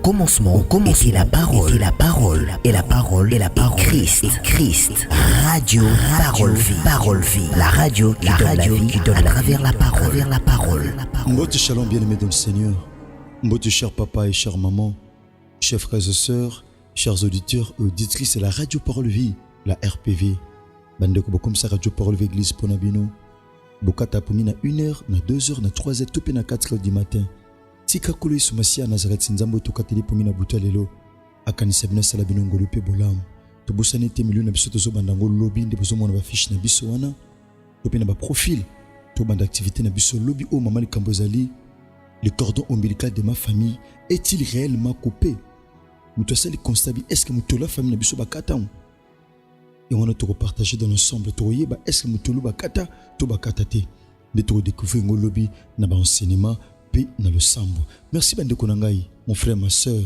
commencement était la parole, et la parole, et la parole, et la parole, Christ. Radio, parole vie, la radio qui donne la vie à travers la parole. Mbote shalom bien-aimés dans le Seigneur. Mbote cher papa et chère maman, chers frères et sœurs, chers auditeurs et auditrices de la radio Parole Vie, la RPV. Bandeko bokom sa radio Parole Vie Église Ponabino. Bokata pomi na 1h, na 2h, na 3h, topé na 4h du matin. Tika kolo Masia Nazareth Nzambo tokateli pomi na buta lelo. Akanisa bina sala bino ngolo pe bolam. Tobosani te milieu na biso tozo bandango lobby nde bozo mona ba fiche na biso wana. Topé na ba profil. To bande activité na biso lobby o mama Likambozali. Le cordon ombilical de ma famille est-il réellement coupé? Muto sali constabi est-ce que muto la famille na biso bakata? Et on a tout partagé dans l'ensemble. Est-ce que muto bakata to bakata te? De to découvrir ngo lobby na ba enseignement pe na le sambo. Merci bande konangai, mon frère ma sœur.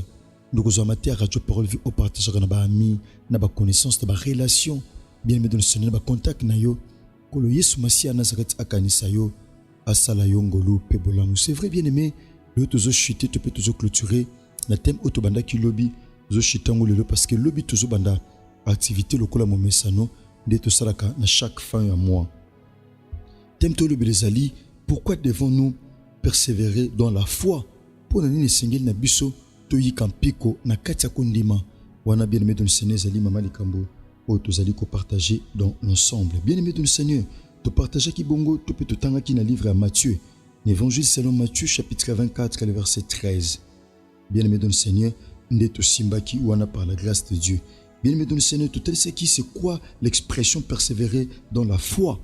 Nous avons amaté à radio Parole Vie au partage na ba ami, na ba connaissance, na ba relation. Bien aimé dans le Seigneur, na ba contact na yo. Kolo Yesu Masia Nazareth akanisa yo. Asala yongolo pe bolamu. C'est vrai bien aimé, le tozo chuter, tu peux tozo clôturer. Na thème autobanda ki lobby, tozo chutango lelo parce que lobby tozo banda activité lokola momesano de to salaka na chaque fin à mois. Thème to lobby les ali, pourquoi devons-nous persévérer dans la foi? Pour nani sengeli na biso to yikampiko na katia kondima. Wana bien aimé dans le Seigneur zali mama Likambo. O tozali ko partager dans l'ensemble. Bien aimé dans le Seigneur, to partager ki bongo to peut tanga ki na livre à Matthieu. L'évangile selon Matthieu chapitre 24 le verset 13. Bien aimé dans le Seigneur, ndeto simbaki wana par la grâce de Dieu. Bien aimé dans le Seigneur, tout c'est qui, c'est quoi l'expression persévérer dans la foi?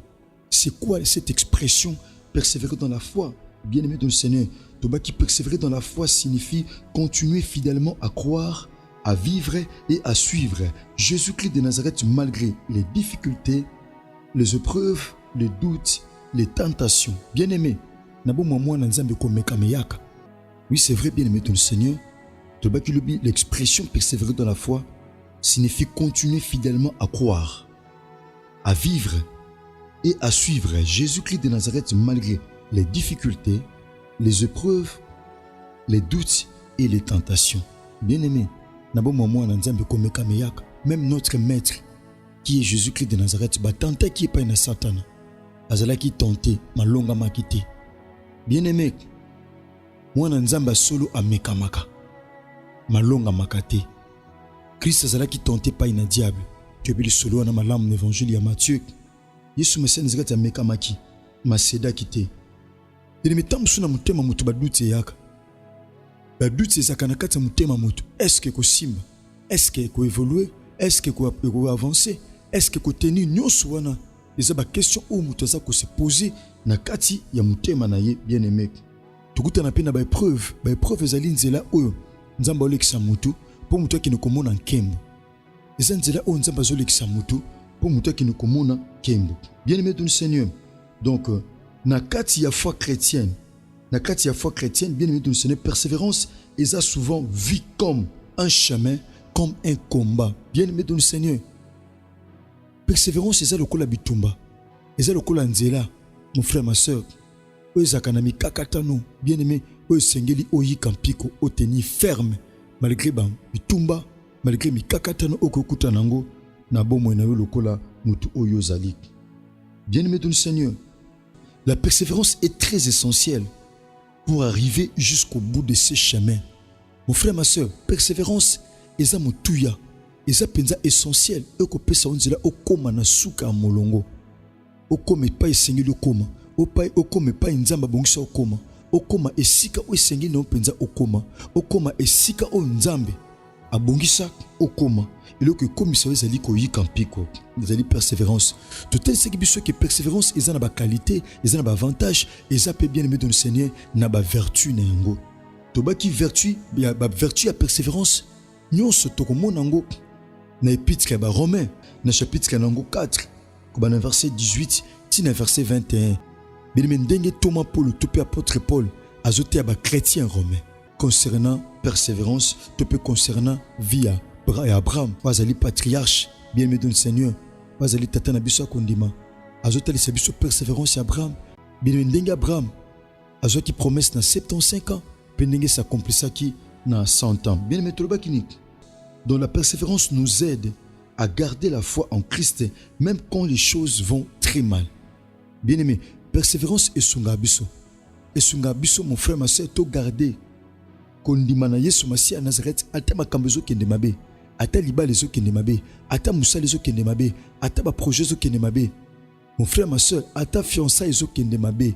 C'est quoi cette expression persévérer dans la foi? Bien aimé dans le Seigneur, Toba qui persévérer dans la foi signifie continuer fidèlement à croire, à vivre et à suivre Jésus-Christ de Nazareth malgré les difficultés, les épreuves, les doutes, les tentations. Bien aimé, oui, c'est vrai, bien aimé dans le Seigneur, Toba qui l'expression persévérer dans la foi signifie continuer fidèlement à croire, à vivre et à suivre Jésus-Christ de Nazareth malgré les difficultés, les épreuves, les doutes et les tentations. Bien-aimé, même notre maître qui est Jésus-Christ de Nazareth, tenté qui est pas une Satan, azala qui tenté, malonga makité. Bien-aimé, moi nanzamba solo amekamaka, malonga makate. Christ azala qui tenté pas une diable. Tu es solo na malam l'évangile ya Matthieu. Yesu Messia Nazareth amekamaki, maseda kité. Il me tombe sur mutema mutu badute yaka. Badute zakana kata mutema mutu. Est-ce que ko simba? Est-ce que ko évoluer? Est-ce que ko avancer? Est-ce que ko tenir nyoso wana? Eza ba question ou mutu za ko se poser na kati ya mutema na ye bien-aimé. Tukuta na pena ba épreuve ezali nzela oyo nzamba olekisa mutu po mutu ki komona nkembo. Eza nzela oyo nzamba zolekisa mutu po mutu ki komona nkembo. Bien-aimé dans le Seigneur. Donc na kati ya foi chrétienne, bien aimé dans le Seigneur, persévérance est souvent vu comme un chemin, comme un combat. Bien aimé dans le Seigneur, persévérance est le kola bitumba, est le kola nzela, mon frère, ma soeur. Oezakanami kakatano, bien aimé, oesengeli oyi kampiko, oteni ferme, malgré ban bitumba, malgré mi kakatano okokuta nango, na bomo na le kola mutu oyo zali. Bien aimé dans le Seigneur. La persévérance est très essentielle pour arriver jusqu'au bout de ce chemin. Mon frère, ma soeur, persévérance est un motouya, est essentiel. Eko pesa onzela okoma na suka molongo. Okome pa esengi lokoma. Okome pa nzamba bongisa okoma. Okoma esika o esengi na penza okoma. Okoma esika o nzambe abongisa okoma. Et là que comme ça ezali ko yikampiko, ezali persévérance. Tout ce qui biso que persévérance est na ba qualité, est na ba avantage, et ça peut bien aimer dans le Seigneur na ba vertu na yango. To ba ki vertu, ba vertu à persévérance, nyonso to komona ngo na épître ba Romains, na chapitre nango 4, ko ba na verset 18, ti na verset 21. Bien ndenge Thomas Paul to apôtre Paul azoté ba chrétien romain concernant persévérance, to peut concernant via et Abraham, Wazali patriarche, bien aimé dans le Seigneur, Wazali tatana biso kondima, azotali sa biso persévérance Abraham, bien aimé Abraham, azo qui promesse na 75 ans, pendenge s'accomplissa qui na 100 ans. Bien aimé, donc la persévérance nous aide à garder la foi en Christ même quand les choses vont très mal. Bien aimé, persévérance et sungabiso. Et sungabiso, mon frère, ma soeur, to garder. Kondima na Yesu Masiya Nazareth, ata makambezo kende mabe, ata liba lezo kende mabe, ata musa lezo kende mabe, ata ba projet zo kende mabe. Mon frère, ma soeur, ata fiançailles zo kende mabe,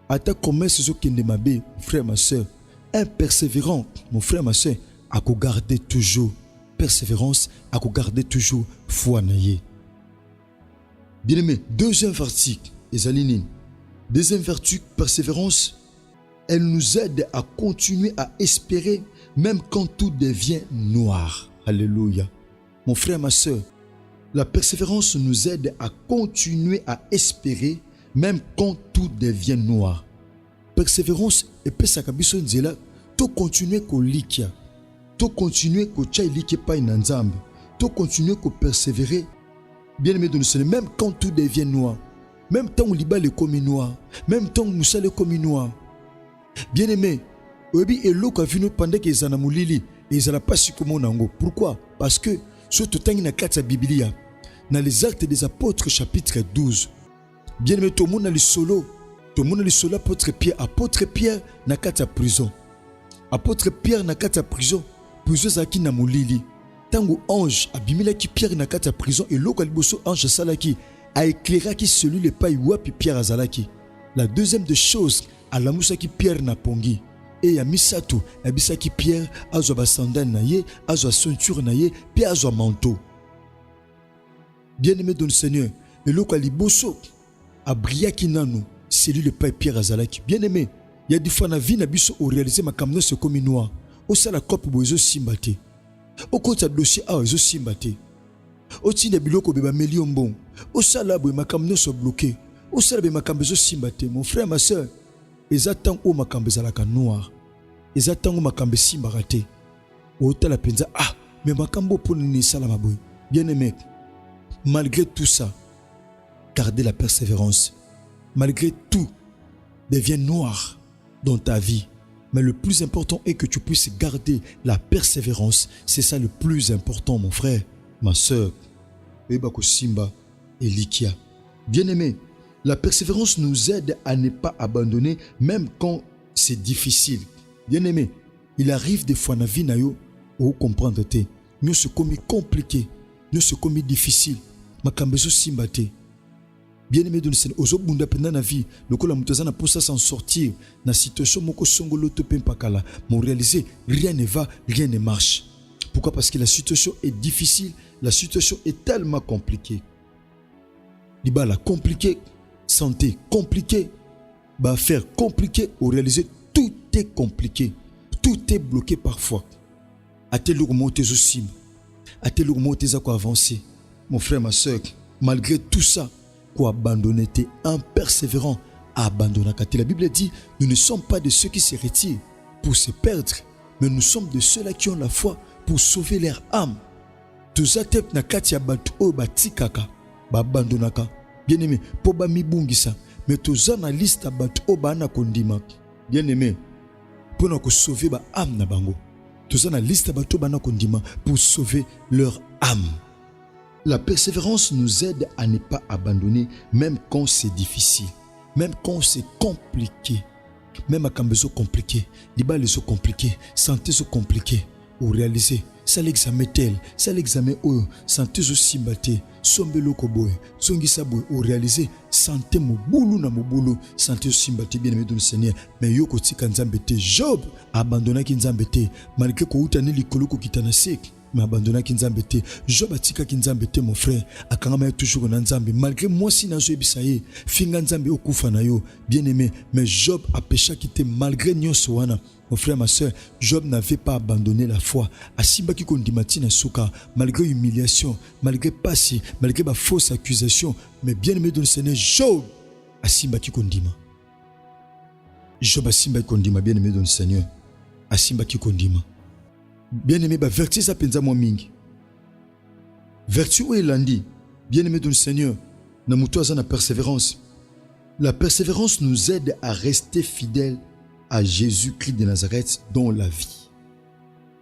ata commerce zo kende mabe, mon frère, ma soeur. Un persévérant, mon frère, ma soeur, à garder toujours persévérance, à garder toujours foi naïe. Bien-aimé, deuxième vertu, Ezaline. Deuxième vertu, persévérance, elle nous aide à continuer à espérer même quand tout devient noir. Alléluia. Mon frère, ma soeur, la persévérance nous aide à continuer à espérer même quand tout devient noir. Persévérance et pesakabiso nzela to continuer ko likia, to continuer ko chai likie pa inanzambe, to continuer ko persévérer. Bien aimé de nous, même quand tout devient noir, même tant liba le comme noir, même tant musa le comme noir. Bien aimé, obi eloko avino pendant que ezana mulili, ezala pas si comme nango. Pourquoi? Parce que surtout tangi na kata Biblia, dans les Actes des Apôtres chapitre 12. Bien aimé, tout le monde a le solo. Tout le monde a le solo apôtre Pierre na kata prison. Apôtre Pierre na kata prison, prison zaki na mulili. Tango ange abimila ki Pierre na kata prison et loko liboso ange salaki a éclairé qui celui le pas wapi Pierre azalaki. La deuxième des choses, à la moussa qui Pierre na pongi. Et ya misato, ya bisaki Pierre azwa ba sandal na ye, azwa ceinture na ye, puis azwa manteau. Bien-aimé dans le Seigneur, et loko liboso a brillaki nanu, celui le pas Pierre azalaki. Bien-aimé, il y a des fois na vie na biso au réaliser ma kamno se comme noir. Au sala kopi bozo simbate. Au côté de dossier a ozo simbate. Au tine biloko beba million bon. Au sala boy ma kamno se bloqué. Au sala be ma kambezo simbate. Mon frère, ma soeur, ils attendent au ma kambezalaka noir. Ils attendent au ma kambe simbarate. Au tala penza ah, mais ma kambo pour ni sala ma boy. Bien-aimé, malgré tout ça, gardez la persévérance. Malgré tout, devient noir dans ta vie. Mais le plus important est que tu puisses garder la persévérance. C'est ça le plus important, mon frère, ma soeur. Ebako Simba et Likia. Bien-aimé, la persévérance nous aide à ne pas abandonner même quand c'est difficile. Bien-aimé, il arrive des fois dans la vie, où comprendre te. Nous se commis compliqué, nous se commis difficile. Ma kambezo Simba te. Bien-aimé de Seigneur, aux autres pendant la vie, le col amutazana pour ça s'en sortir. Dans la situation moko songolo to pempakala, mon réaliser rien ne va, rien ne marche. Pourquoi? Parce que la situation est difficile, la situation est tellement compliquée. Libala compliqué, santé compliquée, affaires compliquées, au réaliser tout est compliqué, tout est bloqué parfois. À tel moment tes aussi, à tel moment tes à quoi avancer, mon frère, ma soeur, malgré tout ça. Abandonner, t'es un persévérant à abandonner. La Bible dit, nous ne sommes pas de ceux qui se retirent pour se perdre, mais nous sommes de ceux-là qui ont la foi pour sauver leur âme. Tous atep na kati ya batu o batikaka ba abandonaka. Bien aimé, po ba mibungisa, mais tous na liste ya batu o ba na kondima. Bien aimé, pour na ko sauver ba âme na bango. Tous na liste ya batu ba na kondima pour sauver leur âme. La persévérance nous aide à ne pas abandonner même quand c'est difficile, même quand c'est compliqué. Même à Kambezo compliqué, Liba les so compliqué, santé so compliqué. Ou réaliser, ça l'examen tel, ça l'examen ou santé so simbaté, sombelo koboy, songisa boy ou réaliser santé mo boulou na mo boulou, santé so simbaté bien aimé dans le Seigneur. Mais yoko tika nzambete, Job abandonna ki nzambete, malgré ko utani likolo ko kitana sek. Mais abandonna Kinzambe te. Job atika Kinzambe te, mon frère. Akangama toujours en Nzambe. Malgré moi si na jo ebisaye, finga Nzambe okufa na yo. Bien aimé, mais Job a péché quitté malgré nyonso wana. Mon frère, ma soeur, Job n'avait pas abandonné la foi. Asimba ki kondimati na suka, malgré humiliation, malgré passé, malgré ma fausse accusation, mais bien aimé dans le Seigneur, Job asimba ki kondima. Job asimba ki kondima, bien aimé dans le Seigneur. Asimba ki kondima. Bien aimé, vertu ça penza moi mingi. Vertu où il dit, bien aimé dans le Seigneur, na muto azana persévérance. La persévérance nous aide à rester fidèles à Jésus-Christ de Nazareth dans la vie.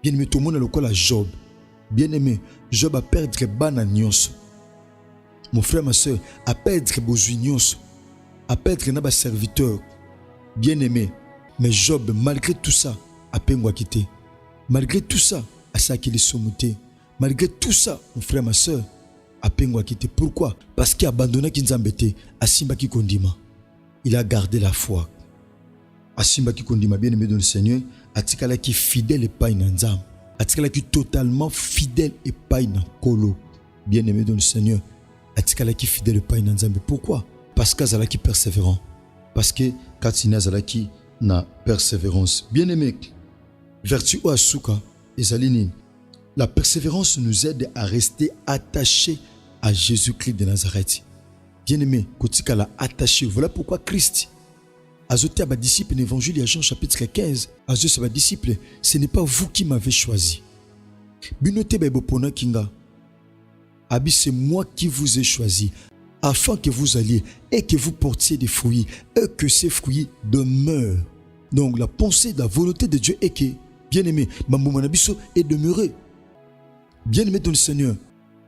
Bien-aimé, tout le monde est le Job. Bien-aimé, Job a perdu bana nyonso. Mon frère, ma soeur, a perdu besoin nyonso. A perdu naba serviteur. Bien-aimé, mais Job, malgré tout ça, a pengwa quitté. Malgré tout ça, a sakili somuté. Malgré tout ça, mon frère, ma soeur, a pengwa quitté. Pourquoi? Parce qu'il a abandonné Kinzambete, a Simba Kikondima. Il a gardé la foi. A Simba Kikondima, bien-aimé dans le Seigneur, a tikala qui fidèle et pas inanzam. A tikala qui totalement fidèle et pas inankolo. Bien-aimé dans le Seigneur, a tikala qui fidèle et pas inanzam. Pourquoi? Parce qu'Azala qui persévérant. Parce que Katina Zalaki na persévérance. Bien-aimé, vertu ou asuka, ezalini. La persévérance nous aide à rester attachés à Jésus-Christ de Nazareth. Bien-aimé, kotika la attaché. Voilà pourquoi Christ a zoté à ma disciple dans l'évangile à Jean chapitre 15. A zoté à ma disciple, ce n'est pas vous qui m'avez choisi. Binote bebopona kinga. Abi, c'est moi qui vous ai choisi, afin que vous alliez et que vous portiez des fruits, et que ces fruits demeurent. Donc la pensée de la volonté de Dieu est que, bien-aimé, Mamboumanabiso est demeuré. Bien-aimé dans le Seigneur,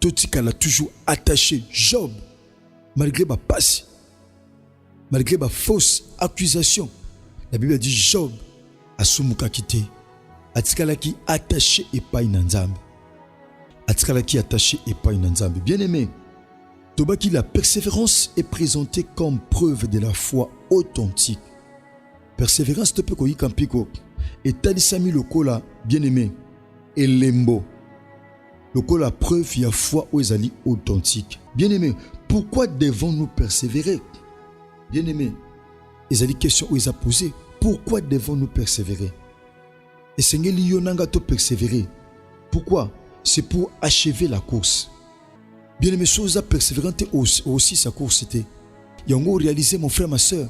Totika l'a toujours attaché. Job, malgré ma passe, malgré ma fausse accusation, la Bible a dit Job a soumuka quitté. Atikala qui attaché et pas inanzambe. Atikala qui attaché et pas inanzambe. Bien-aimé, Tobaki, la persévérance est présentée comme preuve de la foi authentique. Persévérance te peut koyi kampiko. Et talisami lokola, bien-aimé, et lembo. Lokola preuve y a foi ou ezali authentique. Bien-aimé, pourquoi devons-nous persévérer? Bien-aimé, ezali question où ils a posé. Pourquoi devons-nous persévérer? Et Seigneur Yonanga to persévérer. Pourquoi? C'est pour achever la course. Bien-aimé, chose à persévérer aussi sa course était. Yango réalisé, mon frère, ma soeur.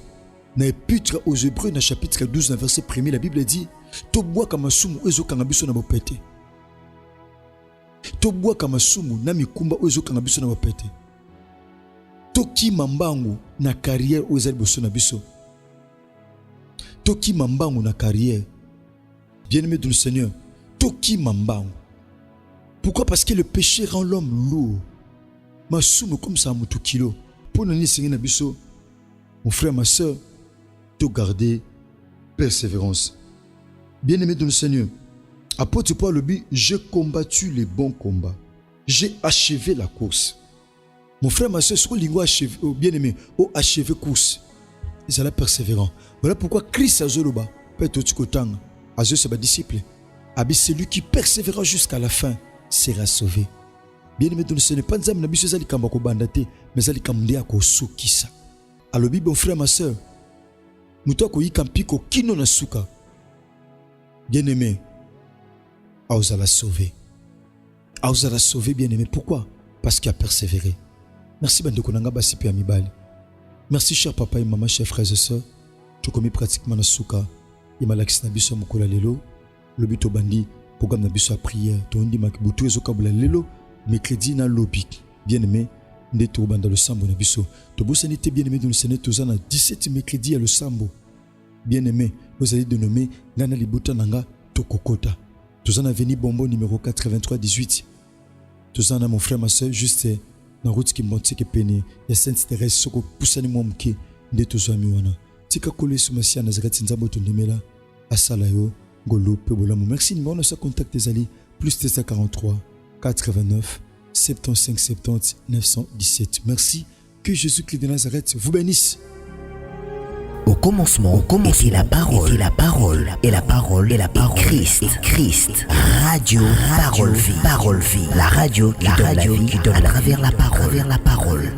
Dans l'Épître aux Hébreux, dans chapitre 12, dans verset 1er, la Bible dit Toboa kamasumu ezo kangabiso na bopete. Toboa kamasumu na mikumba ezo kangabiso na bopete. Toki mambangu na carrière ozo boso na biso. Toki mambangu na carrière. Bien-aimé dans le Seigneur, toki mambangu. Pourquoi? Parce que le péché rend l'homme lourd. Masumu comme ça mutu kilo. Pour nous Seigneur na biso, mon frère, ma soeur, de garder persévérance. Bien-aimé dans le Seigneur, apôtre Paul le dit, j'ai combattu les bons combats. J'ai achevé la course. Mon frère, ma soeur, ce que bien-aimé, au achevé course. Et c'est la persévérance. Voilà pourquoi Christ a zoloba, peut-être tu kotang, a zolo disciple. Abi celui qui persévérera jusqu'à la fin sera sauvé. Bien-aimé dans le Seigneur, pas nzam na biso zali kamba ko bandate, mais zali kamlia ko sukisa. Alors Bible, mon frère, ma soeur, muto ko yikampiko kino na suka. Bien-aimé, Aouza l'a sauvé. Aouza l'a sauvé, bien-aimé. Pourquoi? Parce qu'il a persévéré. Merci, Bande Konanga Basipi Amibali. Merci, cher papa et maman, chers frères et sœurs. Tu commis pratiquement na suka. Imalax Nabiso Mukola Lelo. Le but au bandi, programme Nabiso à prière. Tondi Makibutu et Zokabula Lelo. Mercredi na lobby. Bien-aimé, Ndeto Banda le Sambo Nabiso. Tobo Sanité, bien-aimé dans le Sénat, Tozana 17 mercredi à le Sambo. Bien-aimé, vous allez dénommer Nana Libuta Nanga Tokokota. Tozana Veni Bombo numéro 8318. Tozana mon frère, ma soeur, juste na route qui monte qui pene. Ya Sainte Thérèse Soko Poussani Momke. Ndeto Zami Wana. Tika Kole Soumassia Nazareth Nzambo Tondemela. Asalayo. Golo Pebolamou. Merci, numéro 900 contact des alliés. Plus 243 89 75 70 917. Merci. Que Jésus-Christ de Nazareth vous bénisse. Au commencement, était la parole, et la parole, Christ, radio, parole vie, la radio qui donne à travers la parole.